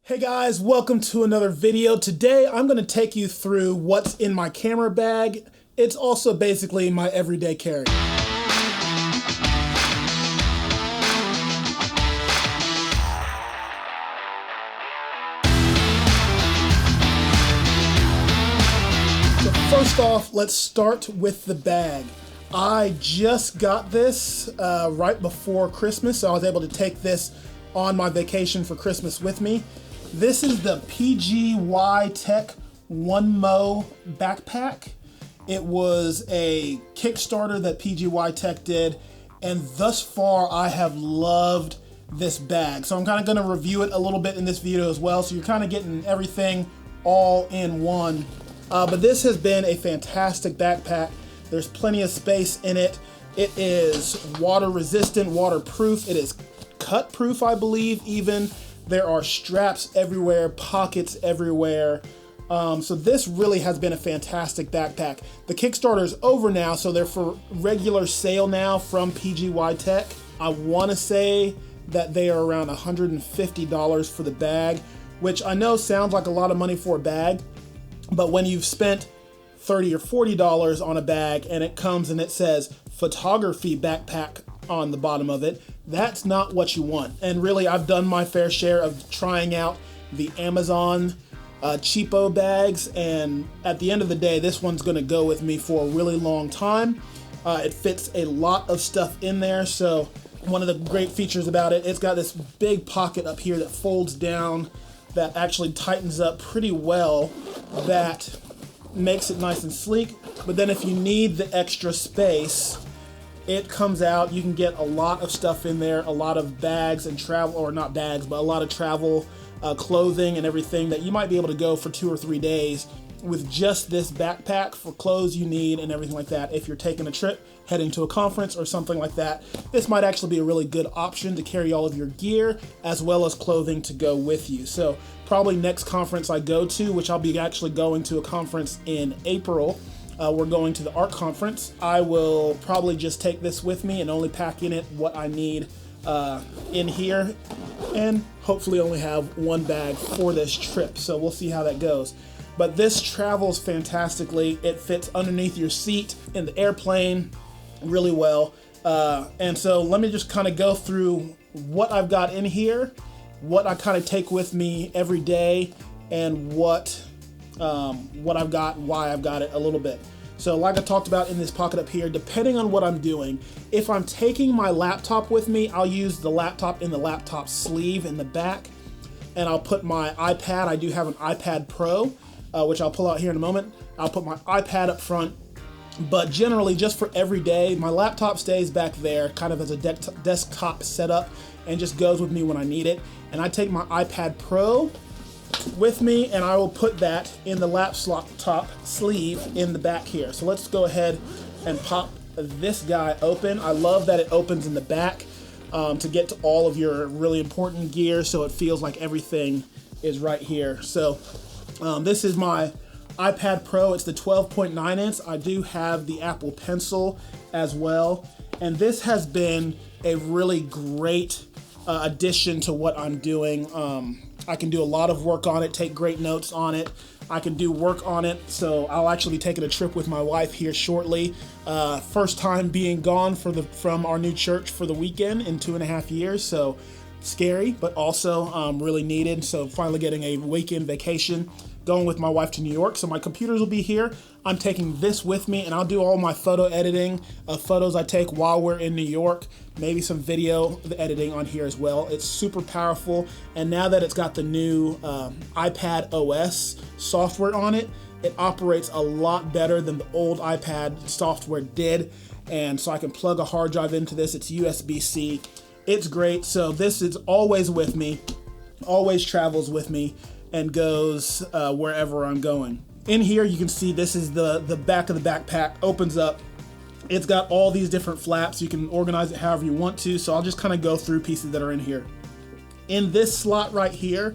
Hey guys, welcome to another video. Today I'm going to take you through what's in my camera bag. It's also basically my everyday carry. So first off, let's start with the bag. I just got this right before Christmas, so I was able to take this on my vacation for Christmas with me. This is the PGYTECH ONEMO Backpack. It was a Kickstarter that PGYTECH did, and thus far I have loved this bag. So I'm kind of going to review it a little bit in this video as well, so you're kind of getting everything all in one. But this has been a fantastic backpack. There's plenty of space in it. It is water resistant, waterproof. It is cut proof, I believe, even. There are straps everywhere, pockets everywhere. So this really has been a fantastic backpack. The Kickstarter is over now, so they're for regular sale now from PGYTECH. I want to say that they are around $150 for the bag, which I know sounds like a lot of money for a bag, but when you've spent $30 or $40 on a bag and it comes and it says photography backpack on the bottom of it, that's not what you want. And really, I've done my fair share of trying out the Amazon cheapo bags, and at the end of the day, this one's gonna go with me for a really long time. It fits a lot of stuff in there. So one of the great features about it, it's got this big pocket up here that folds down, that actually tightens up pretty well, that makes it nice and sleek. But then if you need the extra space, it comes out. You can get a lot of stuff in there, a lot of bags and travel, or not bags, but a lot of travel clothing and everything that you might be able to go for 2 or 3 days with just this backpack for clothes you need and everything like that. If you're taking a trip, heading to a conference or something like that, this might actually be a really good option to carry all of your gear as well as clothing to go with you. So probably next conference I go to, which I'll be actually going to a conference in April, we're going to the art conference. I will probably just take this with me and only pack in it what I need in here, and hopefully only have one bag for this trip. So we'll see how that goes. But this travels fantastically. It fits underneath your seat in the airplane really well. And so let me just kind of go through what I've got in here, what I kind of take with me every day, and what I've got, why I've got it a little bit. So like I talked about in this pocket up here, depending on what I'm doing, if I'm taking my laptop with me, I'll use the laptop in the laptop sleeve in the back, and I'll put my iPad. I do have an iPad Pro, which I'll pull out here in a moment. I'll put my iPad up front, but generally just for every day, my laptop stays back there kind of as a desktop setup and just goes with me when I need it. And I take my iPad Pro with me, and I will put that in the laptop sleeve in the back here. So let's go ahead and pop this guy open. I love that it opens in the back to get to all of your really important gear, so it feels like everything is right here. So this is my iPad Pro. It's the 12.9 inch. I do have the Apple Pencil as well, and this has been a really great addition to what I'm doing. I can do a lot of work on it, take great notes on it. I can do work on it. So I'll actually be taking a trip with my wife here shortly. First time being gone from our new church for the weekend in 2.5 years. So scary, but also really needed. So finally getting a weekend vacation, going with my wife to New York. So my computers will be here. I'm taking this with me, and I'll do all my photo editing of photos I take while we're in New York, maybe some video editing on here as well. It's super powerful, and now that it's got the new iPad OS software on it, it operates a lot better than the old iPad software did, and so I can plug a hard drive into this. It's USB-C. It's great. So this is always with me, always travels with me, and goes wherever I'm going. In here, you can see this is the back of the backpack, opens up. It's got all these different flaps. You can organize it however you want to. So I'll just kind of go through pieces that are in here. In this slot right here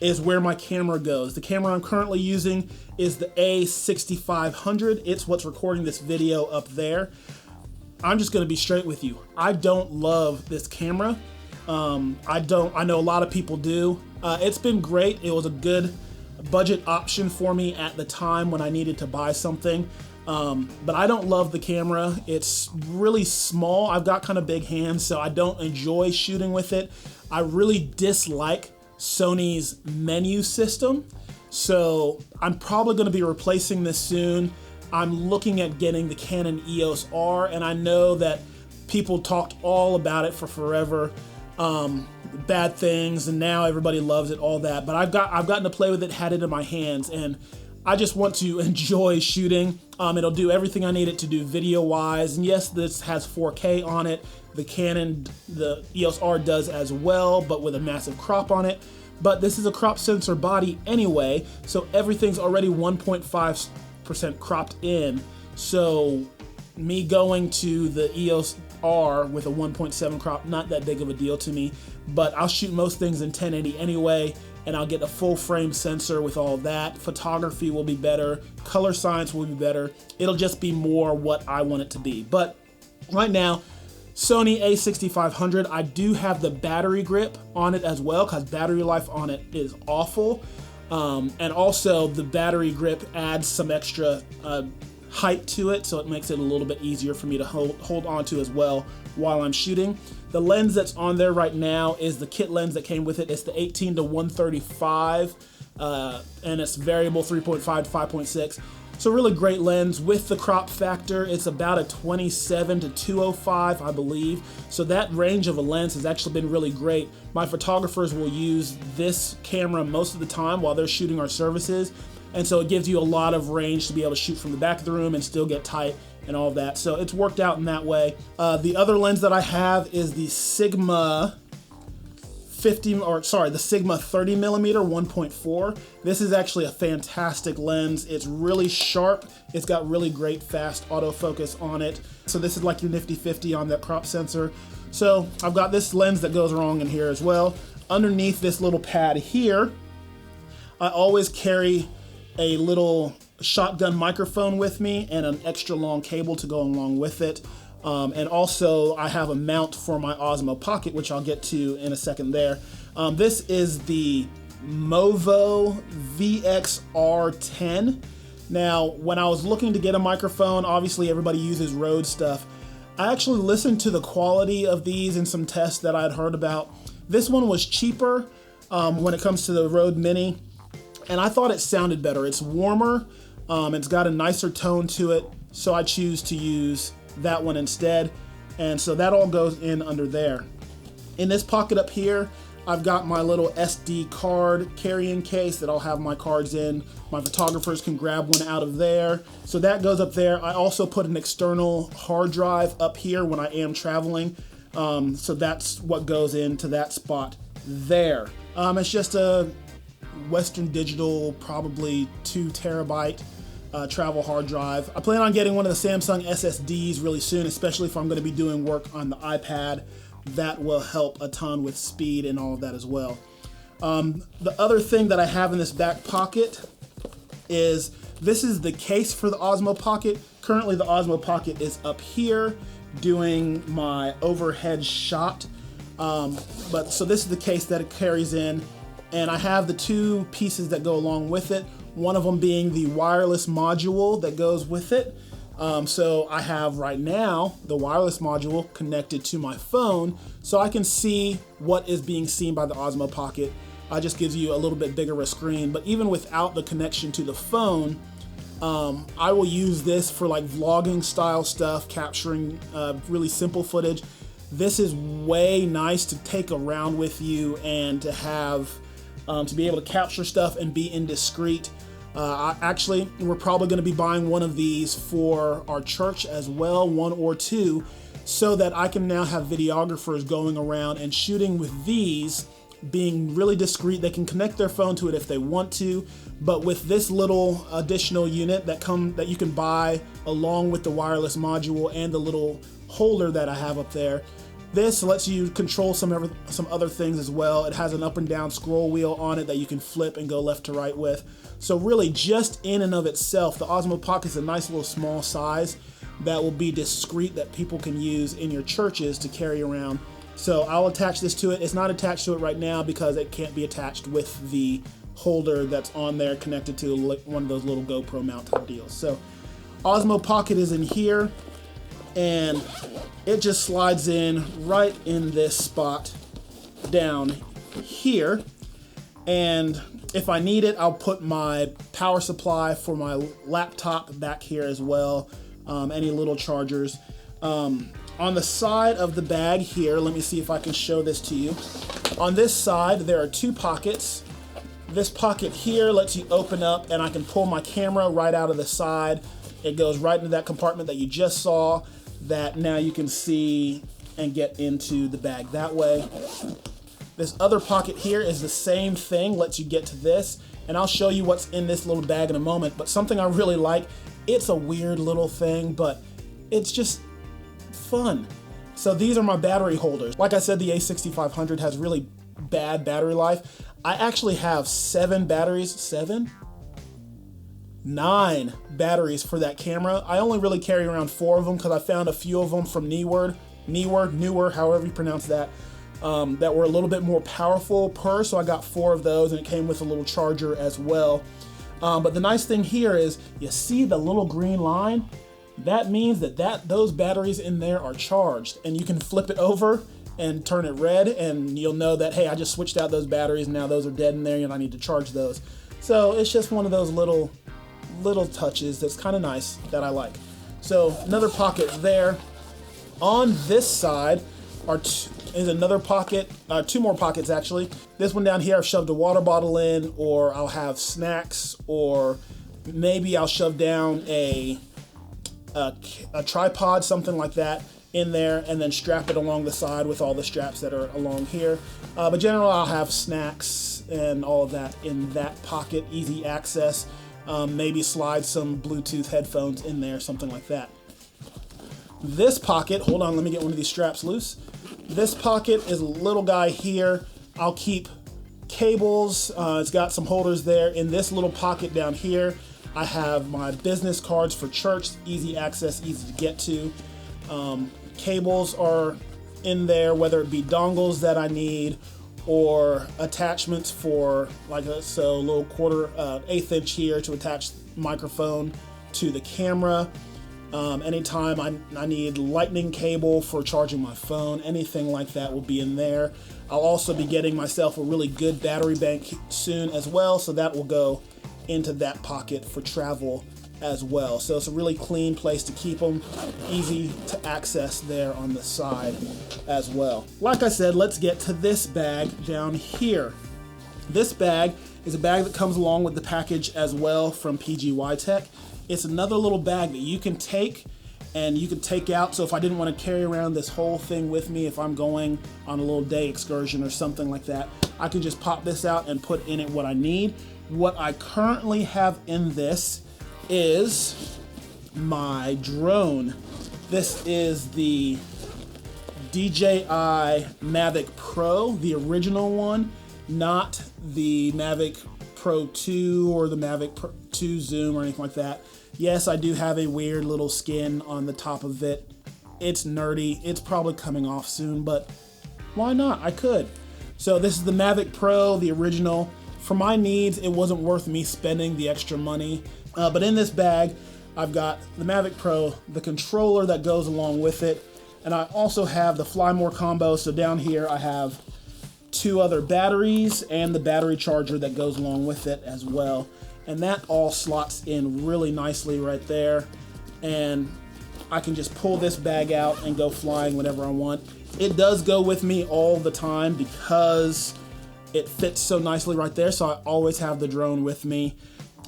is where my camera goes. The camera I'm currently using is the A6500. It's what's recording this video up there. I'm just gonna be straight with you. I don't love this camera. I know a lot of people do. It's been great. It was a good budget option for me at the time when I needed to buy something. But I don't love the camera. It's really small. I've got kind of big hands, so I don't enjoy shooting with it. I really dislike Sony's menu system. So I'm probably going to be replacing this soon. I'm looking at getting the Canon EOS R, and I know that people talked all about it for forever. Bad things, and now everybody loves it, all that. But I've gotten to play with it, had it in my hands, and I just want to enjoy shooting. It'll do everything I need it to do video-wise, and yes, this has 4K on it. The Canon, the EOS R does as well, but with a massive crop on it. But this is a crop sensor body anyway, so everything's already 1.5% cropped in. So me going to the EOS R with a 1.7 crop, not that big of a deal to me, but I'll shoot most things in 1080 anyway, and I'll get a full frame sensor with all that. Photography will be better, color science will be better. It'll just be more what I want it to be. But right now, Sony a6500, I do have the battery grip on it as well, because battery life on it is awful. And also the battery grip adds some extra height to it, so it makes it a little bit easier for me to hold on to as well while I'm shooting. The lens that's on there right now is the kit lens that came with it. It's the 18 to 135, and it's variable 3.5 to 5.6. So really great lens with the crop factor. It's about a 27 to 205, I believe. So that range of a lens has actually been really great. My photographers will use this camera most of the time while they're shooting our services. And so it gives you a lot of range to be able to shoot from the back of the room and still get tight and all of that. So it's worked out in that way. The other lens that I have is the Sigma the Sigma 30mm 1.4. This is actually a fantastic lens. It's really sharp. It's got really great fast autofocus on it. So this is like your nifty 50 on that crop sensor. So I've got this lens that goes wrong in here as well. Underneath this little pad here, I always carry a little shotgun microphone with me and an extra long cable to go along with it. And also I have a mount for my Osmo Pocket, which I'll get to in a second there. This is the Movo VXR10. Now, when I was looking to get a microphone, obviously everybody uses Rode stuff. I actually listened to the quality of these in some tests that I'd heard about. This one was cheaper when it comes to the Rode Mini, and I thought it sounded better. It's warmer, it's got a nicer tone to it, so I choose to use that one instead. And so that all goes in under there. In this pocket up here, I've got my little SD card carrying case that I'll have my cards in. My photographers can grab one out of there. So that goes up there. I also put an external hard drive up here when I am traveling. So that's what goes into that spot there. It's just a Western Digital, probably 2 terabyte travel hard drive. I plan on getting one of the Samsung SSDs really soon, especially if I'm going to be doing work on the iPad. That will help a ton with speed and all of that as well. The other thing that I have in this back pocket is, this is the case for the Osmo Pocket. Currently the Osmo Pocket is up here doing my overhead shot. So this is the case that it carries in, and I have the 2 pieces that go along with it. One of them being the wireless module that goes with it. So I have right now the wireless module connected to my phone, so I can see what is being seen by the Osmo Pocket. It just gives you a little bit bigger a screen, but even without the connection to the phone, I will use this for like vlogging style stuff, capturing really simple footage. This is way nice to take around with you and to have to be able to capture stuff and be indiscreet. Actually, we're probably going to be buying one of these for our church as well, 1 or 2, so that I can now have videographers going around and shooting with these, being really discreet. They can connect their phone to it if they want to, but with this little additional unit that you can buy along with the wireless module and the little holder that I have up there, this lets you control some other things as well. It has an up and down scroll wheel on it that you can flip and go left to right with. So really, just in and of itself, the Osmo Pocket is a nice little small size that will be discreet, that people can use in your churches to carry around So I'll attach this to it. It's not attached to it right now because it can't be attached with the holder that's on there connected to one of those little GoPro mount type deals. So Osmo Pocket is in here, and it just slides in right in this spot down here. And if I need it, I'll put my power supply for my laptop back here as well, any little chargers. On the side of the bag here, let me see if I can show this to you. On this side, there are two pockets. This pocket here lets you open up, and I can pull my camera right out of the side. It goes right into that compartment that you just saw, that now you can see and get into the bag that way. This other pocket here is the same thing, lets you get to this, and I'll show you what's in this little bag in a moment. But something I really like, it's a weird little thing, but it's just fun. So these are my battery holders. Like I said, the A6500 has really bad battery life. I actually have 7 batteries, 9 batteries for that camera. I only really carry around 4 of them because I found a few of them from Newer, however you pronounce that, that were a little bit more powerful per, so I got 4 of those, and it came with a little charger as well. But the nice thing here is, you see the little green line? That means that those batteries in there are charged, and you can flip it over and turn it red, and you'll know that, hey, I just switched out those batteries, and now those are dead in there, and I need to charge those. So it's just one of those little touches that's kind of nice that I like. So another pocket there. On this side is another pocket, 2 more pockets actually. This one down here I've shoved a water bottle in, or I'll have snacks, or maybe I'll shove down a tripod, something like that, in there, and then strap it along the side with all the straps that are along here. But generally I'll have snacks and all of that in that pocket, easy access. Maybe slide some Bluetooth headphones in there, something like that. This pocket, hold on, let me get one of these straps loose. This pocket is a little guy here. I'll keep cables. It's got some holders there. In this little pocket down here, I have my business cards for church, easy access, easy to get to. Cables are in there, whether it be dongles that I need or attachments for, like, so a little 1/4 inch here to attach microphone to the camera. Anytime I need lightning cable for charging my phone, anything like that will be in there. I'll also be getting myself a really good battery bank soon as well, so that will go into that pocket for travel as well. So it's a really clean place to keep them, easy to access there on the side as well. Like I said, let's get to this bag down here. This bag is a bag that comes along with the package as well from PGYTECH. It's another little bag that you can take and you can take out. So if I didn't want to carry around this whole thing with me, if I'm going on a little day excursion or something like that, I can just pop this out and put in it what I need. What I currently have in this is my drone. This is the DJI Mavic Pro, the original one, not the Mavic Pro 2 or the Mavic Pro 2 Zoom or anything like that. Yes, I do have a weird little skin on the top of it. It's nerdy. It's probably coming off soon, but why not? I could. So this is the Mavic Pro, the original. For my needs, it wasn't worth me spending the extra money. But in this bag, I've got the Mavic Pro, the controller that goes along with it, and I also have the Fly More combo. So down here I have 2 other batteries and the battery charger that goes along with it as well. And that all slots in really nicely right there. And I can just pull this bag out and go flying whenever I want. It does go with me all the time because it fits so nicely right there, so I always have the drone with me.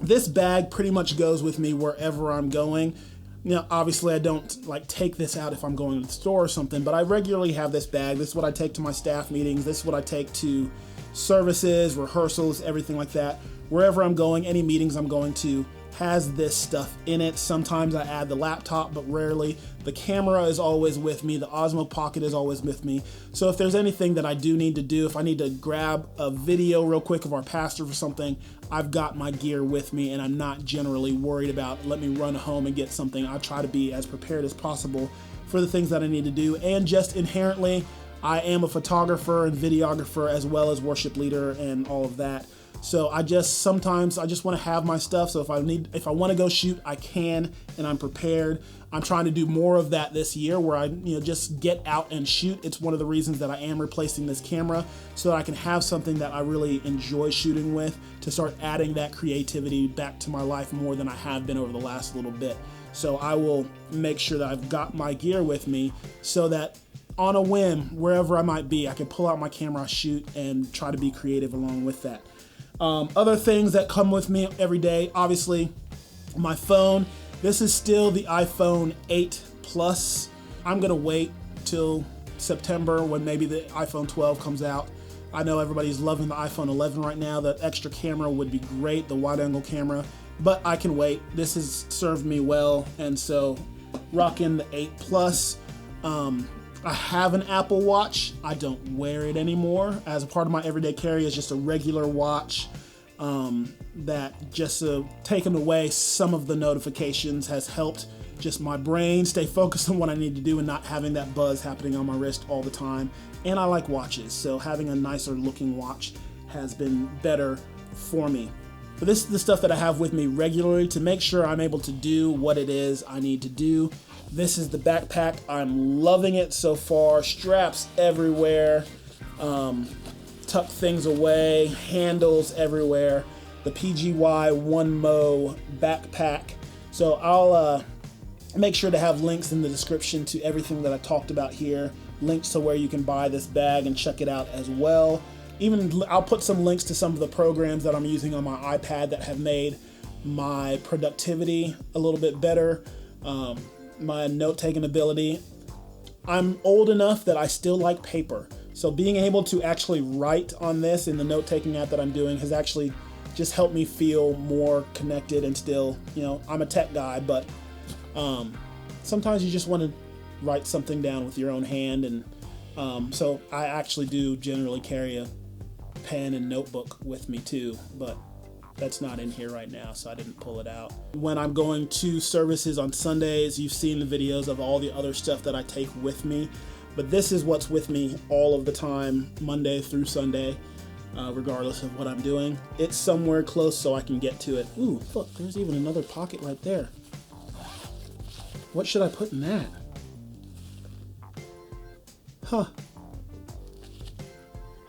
This bag pretty much goes with me wherever I'm going. You know, obviously I don't like take this out if I'm going to the store or something, but I regularly have this bag. This is what I take to my staff meetings. This is what I take to services, rehearsals, everything like that. Wherever I'm going, any meetings I'm going to has this stuff in it. Sometimes I add the laptop, but rarely. The camera is always with me. The Osmo Pocket is always with me. So if there's anything that I do need to do, if I need to grab a video real quick of our pastor for something, I've got my gear with me and I'm not generally worried about, let me run home and get something. I try to be as prepared as possible for the things that I need to do. And just inherently, I am a photographer and videographer as well as worship leader and all of that. So sometimes I just want to have my stuff. So if I want to go shoot, I can, and I'm prepared. I'm trying to do more of that this year, where I just get out and shoot. It's one of the reasons that I am replacing this camera, so that I can have something that I really enjoy shooting with, to start adding that creativity back to my life more than I have been over the last little bit. So I will make sure that I've got my gear with me, so that on a whim, wherever I might be, I can pull out my camera, shoot, and try to be creative along with that. Other things that come with me every day, obviously my phone. This is still the iPhone 8 Plus. I'm gonna wait till September when maybe the iPhone 12 comes out. I know everybody's loving the iPhone 11 right now. The extra camera would be great, the wide angle camera, but I can wait. This has served me well, and so rocking the 8 Plus. I have an Apple Watch. I don't wear it anymore. As a part of my everyday carry, is just a regular watch that just taken away some of the notifications has helped just my brain stay focused on what I need to do and not having that buzz happening on my wrist all the time. And I like watches, so having a nicer looking watch has been better for me. But this is the stuff that I have with me regularly to make sure I'm able to do what it is I need to do. This is the backpack. I'm loving it so far. Straps everywhere, tuck things away, handles everywhere. The PGYTECH Backpack. So I'll make sure to have links in the description to everything that I talked about here. Links to where you can buy this bag and check it out as well. Even I'll put some links to some of the programs that I'm using on my iPad that have made my productivity a little bit better. My note-taking ability. I'm old enough that I still like paper. So being able to actually write on this in the note-taking app that I'm doing has actually just helped me feel more connected, and still, I'm a tech guy, but sometimes you just want to write something down with your own hand, and so I actually do generally carry a pen and notebook with me too, but that's not in here right now, so I didn't pull it out. When I'm going to services on Sundays, you've seen the videos of all the other stuff that I take with me, but this is what's with me all of the time, Monday through Sunday, regardless of what I'm doing. It's somewhere close so I can get to it. Ooh, look, there's even another pocket right there. What should I put in that? Huh.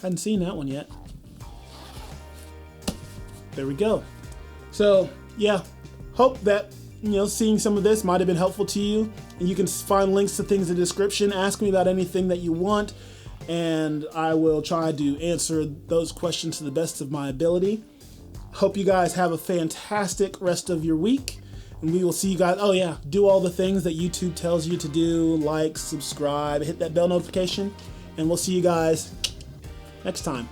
Hadn't seen that one yet. There we go. So yeah, hope that seeing some of this might have been helpful to you, and you can find links to things in the description. Ask me about anything that you want, and I will try to answer those questions to the best of my ability. Hope you guys have a fantastic rest of your week, and we will see you guys. Oh yeah, do all the things that YouTube tells you to do, like, subscribe, hit that bell notification, and we'll see you guys next time.